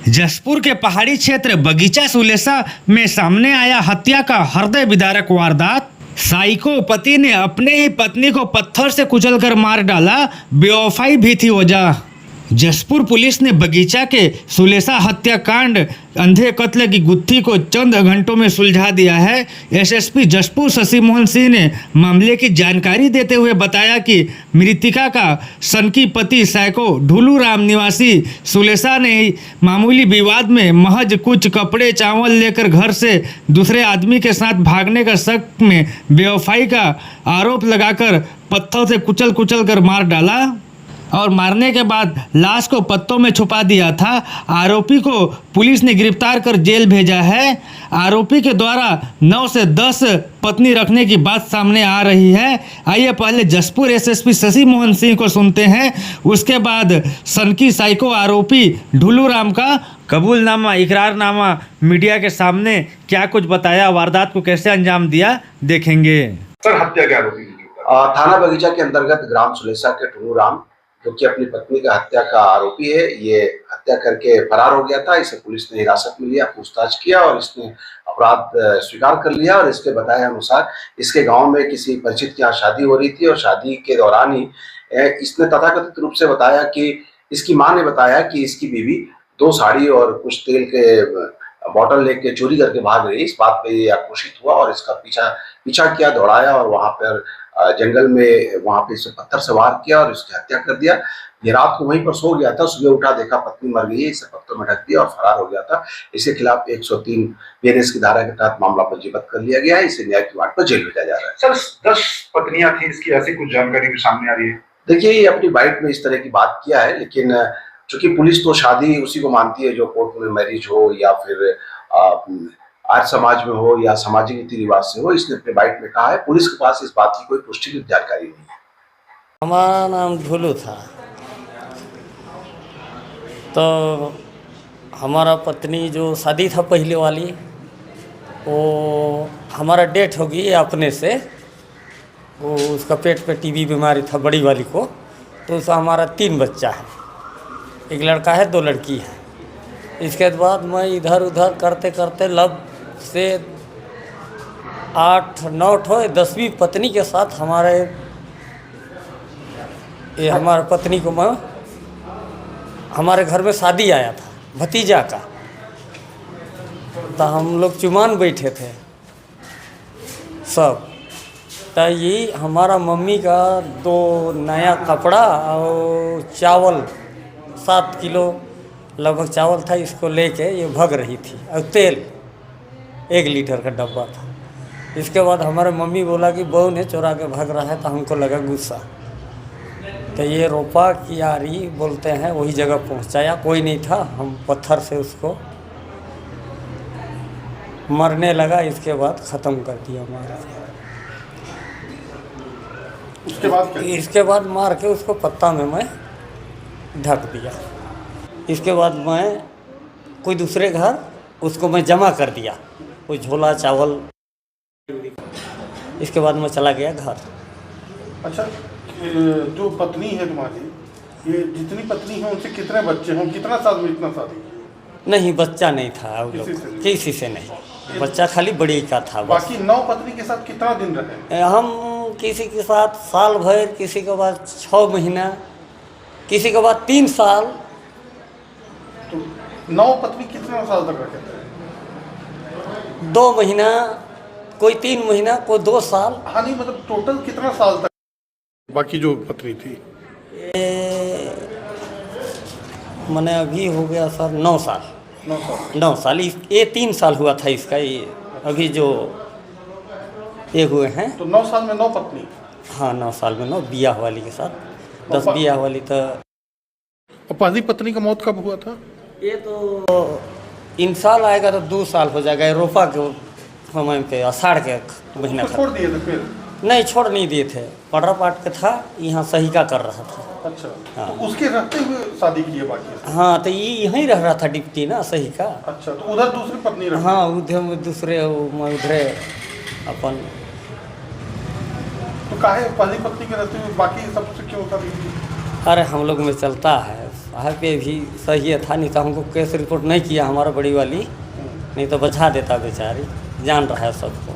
जसपुर के पहाड़ी क्षेत्र बगीचा सुलेसा में सामने आया हत्या का हृदय विदारक वारदात। साइको पति ने अपने ही पत्नी को पत्थर से कुचलकर मार डाला, बेवफाई भी थी वजह। जसपुर पुलिस ने बगीचा के सुलेसा हत्याकांड अंधे कत्ल की गुत्थी को चंद घंटों में सुलझा दिया है। एसएसपी जसपुर शशि मोहन सिंह ने मामले की जानकारी देते हुए बताया कि मृतिका का सनकी पति साइको ढुलू राम निवासी सुलेसा ने मामूली विवाद में महज कुछ कपड़े चावल लेकर घर से दूसरे आदमी के साथ भागने का शक में बेवफाई का आरोप लगाकर पत्थर से कुचल कर मार डाला और मारने के बाद लाश को पत्तों में छुपा दिया था। आरोपी को पुलिस ने गिरफ्तार कर जेल भेजा है। आरोपी के द्वारा 9 से 10 पत्नी रखने की बात सामने आ रही है। आइए पहले जसपुर एसएसपी शशि मोहन सिंह को सुनते हैं, उसके बाद सनकी साइको आरोपी ढुलू राम का कबूलनामा इकरारनामा मीडिया के सामने क्या कुछ बताया, वारदात को कैसे अंजाम दिया, देखेंगे। सर, हत्या के आरोपी थाना बगीचा के अंतर्गत ग्राम सुलेसा के ढुलू राम, जो कि अपनी पत्नी का हत्या का आरोपी है, ये हत्या करके फरार हो गया था। इसे पुलिस ने हिरासत में लिया, पूछताछ किया और इसने अपराध स्वीकार कर लिया। और इसके बताए अनुसार इसके गांव में किसी परिचित के यहाँ शादी हो रही थी और शादी के दौरान ही इसने तथाकथित रूप से बताया कि इसकी मां ने बताया कि इसकी बीवी 2 साड़ी और कुछ तेल के बॉटल लेके चोरी करके भाग रही। इस बात पे ये आक्रोशित हुआ और इसका पीछा किया, दौड़ाया और वहां पर जंगल में वहां पे इसे पत्थर से वार किया और इसकी हत्या कर दिया। ये रात को वहीं पर सो गया था, सुबह उठा देखा पत्नी मर गई है, इसे पत्थर में ढक दिया और फरार हो गया था। इसके खिलाफ 103 बीएनएस की धारा के तहत मामला पंजीबद्ध कर लिया गया है। इसे न्यायिक वार्ड पर जेल भेजा जा रहा है। सर, 10 पत्नियां थी, इसकी ऐसी कुछ जानकारी भी सामने आ रही है। देखिए, ये अपनी बाइट में इस तरह की बात किया है, लेकिन चूंकि पुलिस तो शादी उसी को मानती है जो कोर्ट में मैरिज हो या फिर आर्य समाज में हो या सामाजिक रीति रिवाज से हो। इसने अपने बाइट में कहा है। पुलिस के पास इस बात की कोई पुष्टिकृत जानकारी नहीं है। हमारा नाम ढुलू था, तो हमारा पत्नी जो शादी था पहले वाली, वो हमारा डेथ हो गई अपने से। वो उसका पेट पे टीबी बीमारी था बड़ी वाली को, तो उसका हमारा 3 बच्चा है, 1 लड़का है 2 लड़की है। इसके बाद मैं इधर उधर करते करते लब से 8-9 ठो 10वीं पत्नी के साथ हमारे पत्नी को मैं हमारे घर में शादी आया था भतीजा का, तो हम लोग चुमान बैठे थे सब। तो ये हमारा मम्मी का 2 नया कपड़ा और चावल 7 किलो लगभग चावल था, इसको लेके ये भाग रही थी और तेल 1 लीटर का डब्बा था। इसके बाद हमारे मम्मी बोला कि बहू ने चुरा के भाग रहा है, तो हमको लगा गुस्सा। तो ये रोपा की आरी बोलते हैं, वही जगह पहुंचाया, कोई नहीं था। हम पत्थर से उसको मरने लगा, इसके बाद ख़त्म कर दिया मार। इसके बाद मार के उसको पत्ता में मैं ढक दिया। इसके बाद मैं कोई दूसरे घर उसको मैं जमा कर दिया, कोई झोला चावल। इसके बाद मैं चला गया घर। अच्छा, जो पत्नी है तुम्हारी, ये जितनी पत्नी है उनसे कितने बच्चे हों, कितना साल में इतना शादी? नहीं, बच्चा नहीं था वो लोग, किसी से नहीं, बच्चा खाली बड़ी का था। बाकी 9 पत्नी के साथ कितना दिन रहे? हम किसी के साथ साल भर, किसी के बाद 6 महीना, किसी के बाद 3 साल। तो 9 पत्नी कितना साल तक रखे थे? 2 महीना, कोई 3 महीना, कोई 2 साल। हाँ, नहीं मतलब टोटल कितना साल तक बाकी जो पत्नी थी? मैंने अभी हो गया सर 9 साल। 9 साल। ये 3 साल हुआ था इसका, ये अभी जो ये हुए हैं। तो 9 साल में 9 पत्नी? हाँ, 9 साल में 9, बियाह वाली के साथ 10 बियाह वाली। तो पहली पत्नी का मौत कब हुआ था? ये तो इन साल आएगा तो 2 साल हो जाएगा। रोपा के समय पे आषाढ़ के महीना छोड़ दिए थे फिर? नहीं, छोड़ नहीं दिए थे, पड़ा पाट के था, यहाँ सही का कर रहा था। अच्छा। हाँ। तो उसके रहते हुए शादी की है बाकी? हाँ, तो ये यहीं रह रहा था डिप्टी ना सही का। अच्छा, तो उधर दूसरी पत्नी रही? हाँ, उधर में दूसरे उधरे अपन। तो काहे पहली पत्नी के रहते हुए बाकी सबसे क्यों शादी की? अरे हम लोग में चलता है, वहाँ पे भी सही था, नहीं तो हमको केस रिपोर्ट नहीं किया हमारा बड़ी वाली, नहीं तो बचा देता बेचारी, जान रहा है सबको।